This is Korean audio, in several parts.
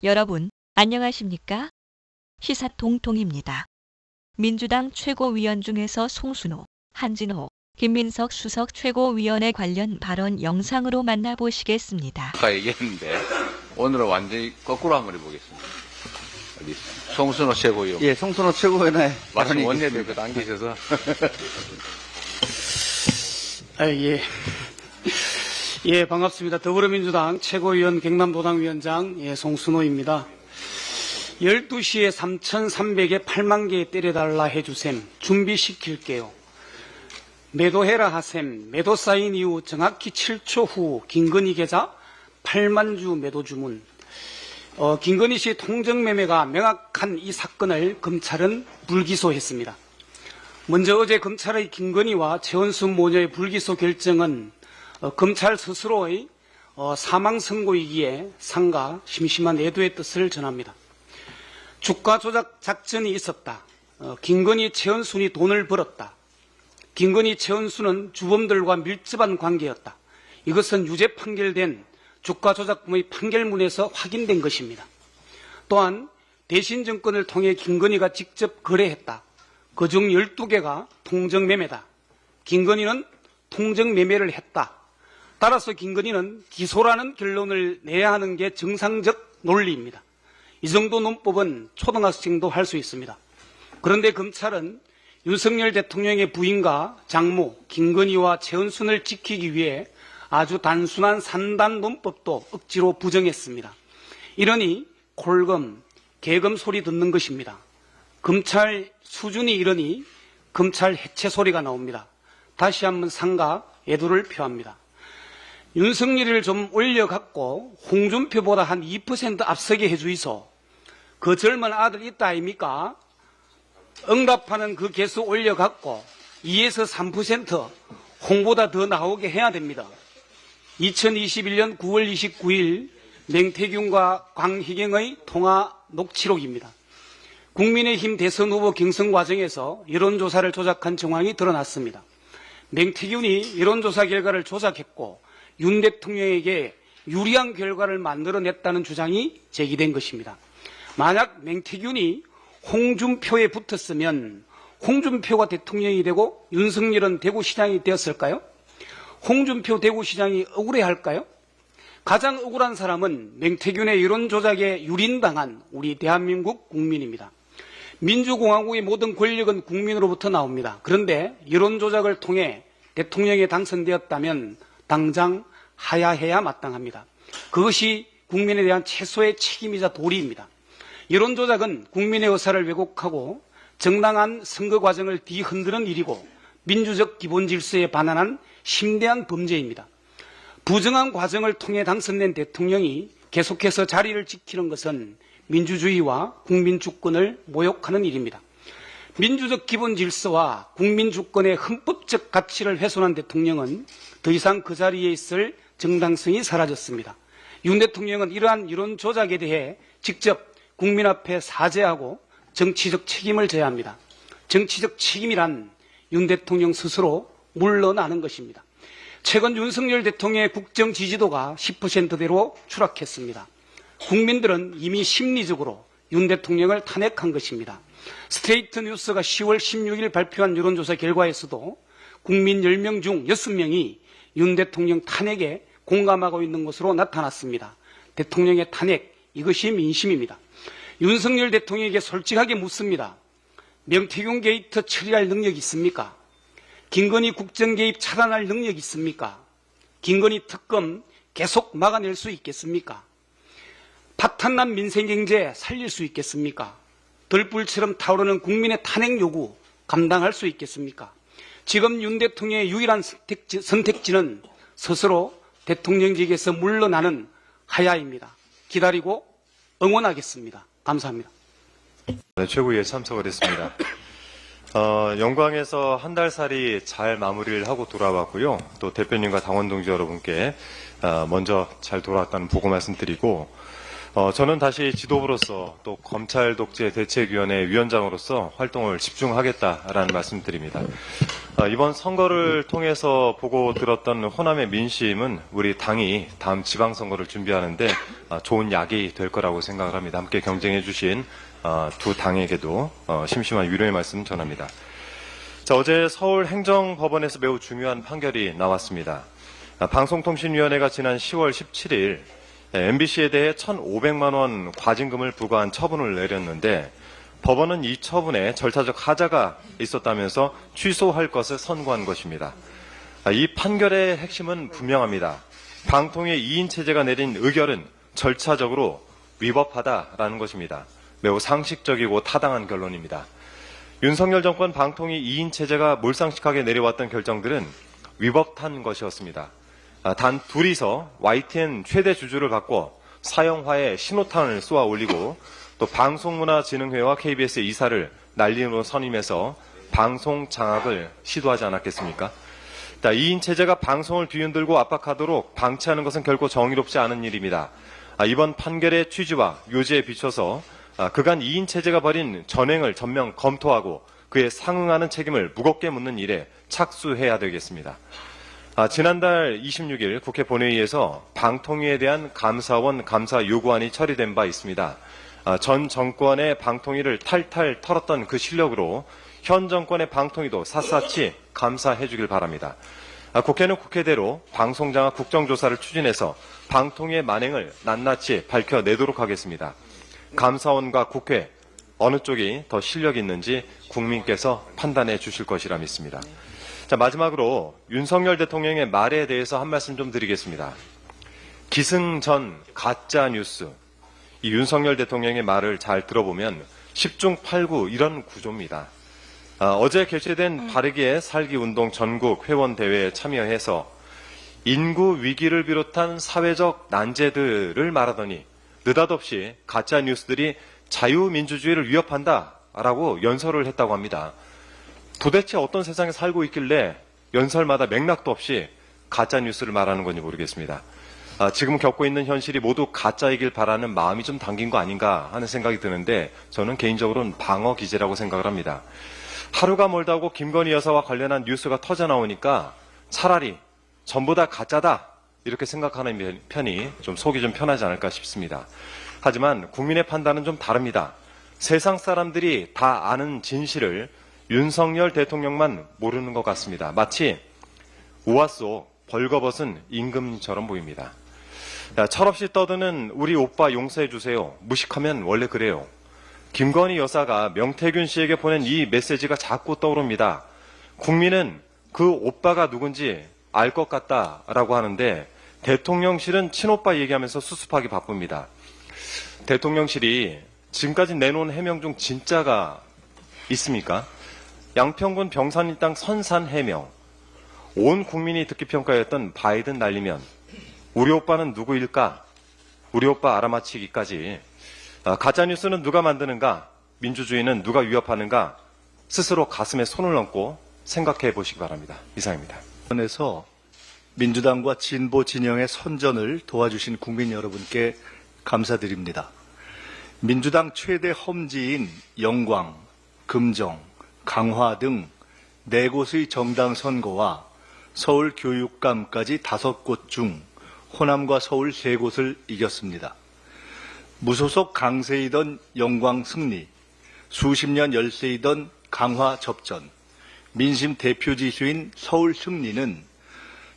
여러분, 안녕하십니까? 시사통통입니다. 민주당 최고위원 중에서 송순호, 한진호, 김민석 수석 최고위원에 관련 발언 영상으로 만나보시겠습니다. 아까 얘기했는데 오늘은 완전히 거꾸로 한번 해보겠습니다. 어디 송순호 최고위원. 예, 송순호 최고위원의 마침 원내대표 당기셔서. 예, 반갑습니다. 더불어민주당 최고위원 경남도당위원장 송순호입니다. 12시에 3,300에 8만 개 때려달라 해주셈. 준비시킬게요. 매도해라 하셈. 매도 쌓인 이후 정확히 7초 후 김건희 계좌 8만 주 매도 주문. 김건희 씨 통정매매가 명확한 이 사건을 검찰은 불기소했습니다. 먼저 어제 검찰의 김건희와 최원수 모녀의 불기소 결정은 검찰 스스로의 사망 선고이기에 상가 심심한 애도의 뜻을 전합니다. 주가 조작 작전이 있었다. 김건희 최원순이 돈을 벌었다. 김건희 최원순은 주범들과 밀접한 관계였다. 이것은 유죄 판결된 주가 조작범의 판결문에서 확인된 것입니다. 또한 대신 정권을 통해 김건희가 직접 거래했다. 그중 12개가 통정매매다. 김건희는 통정매매를 했다. 따라서 김건희는 기소라는 결론을 내야 하는 게 정상적 논리입니다. 이 정도 논법은 초등학생도 할 수 있습니다. 그런데 검찰은 윤석열 대통령의 부인과 장모 김건희와 최은순을 지키기 위해 아주 단순한 산단 논법도 억지로 부정했습니다. 이러니 콜검, 개검 소리 듣는 것입니다. 검찰 수준이 이러니 검찰 해체 소리가 나옵니다. 다시 한번 상가 애도를 표합니다. 윤석열이를 좀 올려갖고 홍준표보다 한 2% 앞서게 해주이소. 그 젊은 아들 있다 아닙니까? 응답하는 그 개수 올려갖고 2에서 3% 홍보다 더 나오게 해야 됩니다. 2021년 9월 29일 맹태균과 광희경의 통화 녹취록입니다. 국민의힘 대선 후보 경선 과정에서 여론조사를 조작한 정황이 드러났습니다. 맹태균이 여론조사 결과를 조작했고 윤 대통령에게 유리한 결과를 만들어냈다는 주장이 제기된 것입니다. 만약 맹태균이 홍준표에 붙었으면 홍준표가 대통령이 되고 윤석열은 대구시장이 되었을까요? 홍준표 대구시장이 억울해할까요? 가장 억울한 사람은 맹태균의 여론조작에 유린당한 우리 대한민국 국민입니다. 민주공화국의 모든 권력은 국민으로부터 나옵니다. 그런데 여론조작을 통해 대통령에 당선되었다면 당장 하야해야 마땅합니다. 그것이 국민에 대한 최소의 책임이자 도리입니다. 여론조작은 국민의 의사를 왜곡하고 정당한 선거 과정을 뒤흔드는 일이고 민주적 기본 질서에 반환한 심대한 범죄입니다. 부정한 과정을 통해 당선된 대통령이 계속해서 자리를 지키는 것은 민주주의와 국민 주권을 모욕하는 일입니다. 민주적 기본 질서와 국민 주권의 헌법적 가치를 훼손한 대통령은 더 이상 그 자리에 있을 정당성이 사라졌습니다. 윤 대통령은 이러한 여론 조작에 대해 직접 국민 앞에 사죄하고 정치적 책임을 져야 합니다. 정치적 책임이란 윤 대통령 스스로 물러나는 것입니다. 최근 윤석열 대통령의 국정 지지도가 10%대로 추락했습니다. 국민들은 이미 심리적으로 윤 대통령을 탄핵한 것입니다. 스트레이트 뉴스가 10월 16일 발표한 여론조사 결과에서도 국민 10명 중 6명이 윤 대통령 탄핵에 공감하고 있는 것으로 나타났습니다. 대통령의 탄핵, 이것이 민심입니다. 윤석열 대통령에게 솔직하게 묻습니다. 명태균 게이트 처리할 능력이 있습니까? 김건희 국정개입 차단할 능력이 있습니까? 김건희 특검 계속 막아낼 수 있겠습니까? 파탄난 민생경제 살릴 수 있겠습니까? 들불처럼 타오르는 국민의 탄핵 요구 감당할 수 있겠습니까? 지금 윤 대통령의 유일한 선택지는 스스로 대통령직에서 물러나는 하야입니다. 기다리고 응원하겠습니다. 감사합니다. 네, 최고위에 참석을 했습니다. 영광에서 한 달 살이 잘 마무리를 하고 돌아왔고요. 또 대표님과 당원 동지 여러분께 먼저 잘 돌아왔다는 보고 말씀드리고 저는 다시 지도부로서 또 검찰 독재 대책위원회 위원장으로서 활동을 집중하겠다라는 말씀드립니다. 이번 선거를 통해서 보고 들었던 호남의 민심은 우리 당이 다음 지방선거를 준비하는데 좋은 약이 될 거라고 생각을 합니다. 함께 경쟁해 주신 두 당에게도 심심한 위로의 말씀 전합니다. 자, 어제 서울행정법원에서 매우 중요한 판결이 나왔습니다. 방송통신위원회가 지난 10월 17일 MBC에 대해 1,500만 원 과징금을 부과한 처분을 내렸는데 법원은 이 처분에 절차적 하자가 있었다면서 취소할 것을 선고한 것입니다. 이 판결의 핵심은 분명합니다. 방통위의 2인 체제가 내린 의결은 절차적으로 위법하다라는 것입니다. 매우 상식적이고 타당한 결론입니다. 윤석열 정권 방통위 2인 체제가 몰상식하게 내려왔던 결정들은 위법한 것이었습니다. 단 둘이서 YTN 최대 주주를 바꿔 사형화에 신호탄을 쏘아 올리고 또 방송문화진흥회와 KBS의 이사를 난리로 선임해서 방송 장악을 시도하지 않았겠습니까? 2인 체제가 방송을 뒤흔들고 압박하도록 방치하는 것은 결코 정의롭지 않은 일입니다. 이번 판결의 취지와 요지에 비춰서 그간 2인 체제가 벌인 전횡을 전면 검토하고 그에 상응하는 책임을 무겁게 묻는 일에 착수해야 되겠습니다. 지난달 26일 국회 본회의에서 방통위에 대한 감사원 감사 요구안이 처리된 바 있습니다. 전 정권의 방통위를 탈탈 털었던 그 실력으로 현 정권의 방통위도 샅샅이 감사해 주길 바랍니다. 국회는 국회대로 방송장악 국정조사를 추진해서 방통위의 만행을 낱낱이 밝혀내도록 하겠습니다. 감사원과 국회 어느 쪽이 더 실력이 있는지 국민께서 판단해 주실 것이라 믿습니다. 자, 마지막으로 윤석열 대통령의 말에 대해서 한 말씀 좀 드리겠습니다. 기승전 가짜 뉴스. 이 윤석열 대통령의 말을 잘 들어보면 10중 8구 이런 구조입니다. 어제 개최된 바르게 살기 운동 전국 회원 대회에 참여해서 인구 위기를 비롯한 사회적 난제들을 말하더니 느닷없이 가짜 뉴스들이 자유민주주의를 위협한다라고 연설을 했다고 합니다. 도대체 어떤 세상에 살고 있길래 연설마다 맥락도 없이 가짜 뉴스를 말하는 건지 모르겠습니다. 지금 겪고 있는 현실이 모두 가짜이길 바라는 마음이 좀 담긴 거 아닌가 하는 생각이 드는데 저는 개인적으로는 방어 기제라고 생각을 합니다. 하루가 멀다 하고 김건희 여사와 관련한 뉴스가 터져 나오니까 차라리 전부 다 가짜다 이렇게 생각하는 편이 좀 속이 좀 편하지 않을까 싶습니다. 하지만 국민의 판단은 좀 다릅니다. 세상 사람들이 다 아는 진실을 윤석열 대통령만 모르는 것 같습니다. 마치 우화 속 벌거벗은 임금처럼 보입니다. 철없이 떠드는 우리 오빠 용서해 주세요. 무식하면 원래 그래요. 김건희 여사가 명태균 씨에게 보낸 이 메시지가 자꾸 떠오릅니다. 국민은 그 오빠가 누군지 알 것 같다라고 하는데 대통령실은 친오빠 얘기하면서 수습하기 바쁩니다. 대통령실이 지금까지 내놓은 해명 중 진짜가 있습니까? 양평군 병산리 땅 선산 해명, 온 국민이 듣기 평가였던 바이든 날리면 우리 오빠는 누구일까? 우리 오빠 알아맞히기까지 가짜뉴스는 누가 만드는가? 민주주의는 누가 위협하는가? 스스로 가슴에 손을 얹고 생각해 보시기 바랍니다. 이상입니다. 에서 민주당과 진보 진영의 선전을 도와주신 국민 여러분께 감사드립니다. 민주당 최대 험지인 영광, 금정, 강화 등 4곳의 정당 선거와 서울 교육감까지 5곳 중 호남과 서울 3곳을 이겼습니다. 무소속 강세이던 영광 승리, 수십 년 열세이던 강화 접전, 민심 대표 지수인 서울 승리는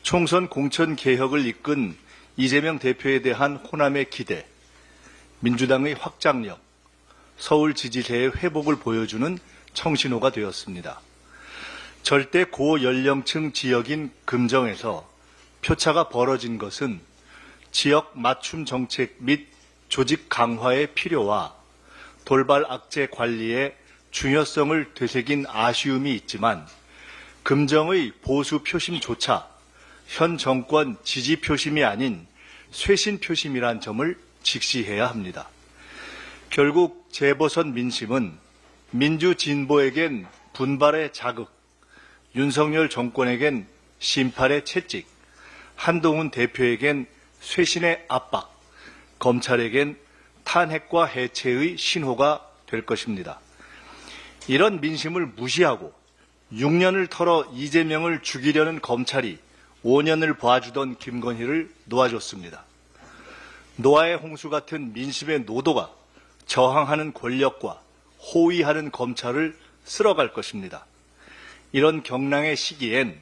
총선 공천 개혁을 이끈 이재명 대표에 대한 호남의 기대, 민주당의 확장력, 서울 지지세의 회복을 보여주는 청신호가 되었습니다. 절대 고연령층 지역인 금정에서 표차가 벌어진 것은 지역 맞춤 정책 및 조직 강화의 필요와 돌발 악재 관리의 중요성을 되새긴 아쉬움이 있지만 금정의 보수 표심조차 현 정권 지지 표심이 아닌 쇄신 표심이란 점을 직시해야 합니다. 결국 재보선 민심은 민주진보에겐 분발의 자극, 윤석열 정권에겐 심판의 채찍, 한동훈 대표에겐 쇄신의 압박, 검찰에겐 탄핵과 해체의 신호가 될 것입니다. 이런 민심을 무시하고 6년을 털어 이재명을 죽이려는 검찰이 5년을 봐주던 김건희를 놓아줬습니다. 노아의 홍수 같은 민심의 노도가 저항하는 권력과 호위하는 검찰을 쓸어갈 것입니다. 이런 경랑의 시기엔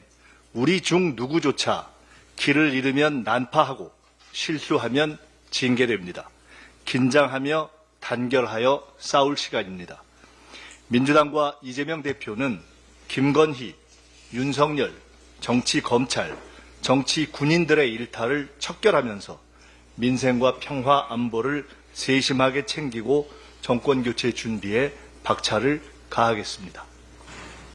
우리 중 누구조차 길을 잃으면 난파하고 실수하면 징계됩니다. 긴장하며 단결하여 싸울 시간입니다. 민주당과 이재명 대표는 김건희, 윤석열, 정치 검찰, 정치 군인들의 일탈을 척결하면서 민생과 평화 안보를 세심하게 챙기고 정권 교체 준비에 박차를 가하겠습니다.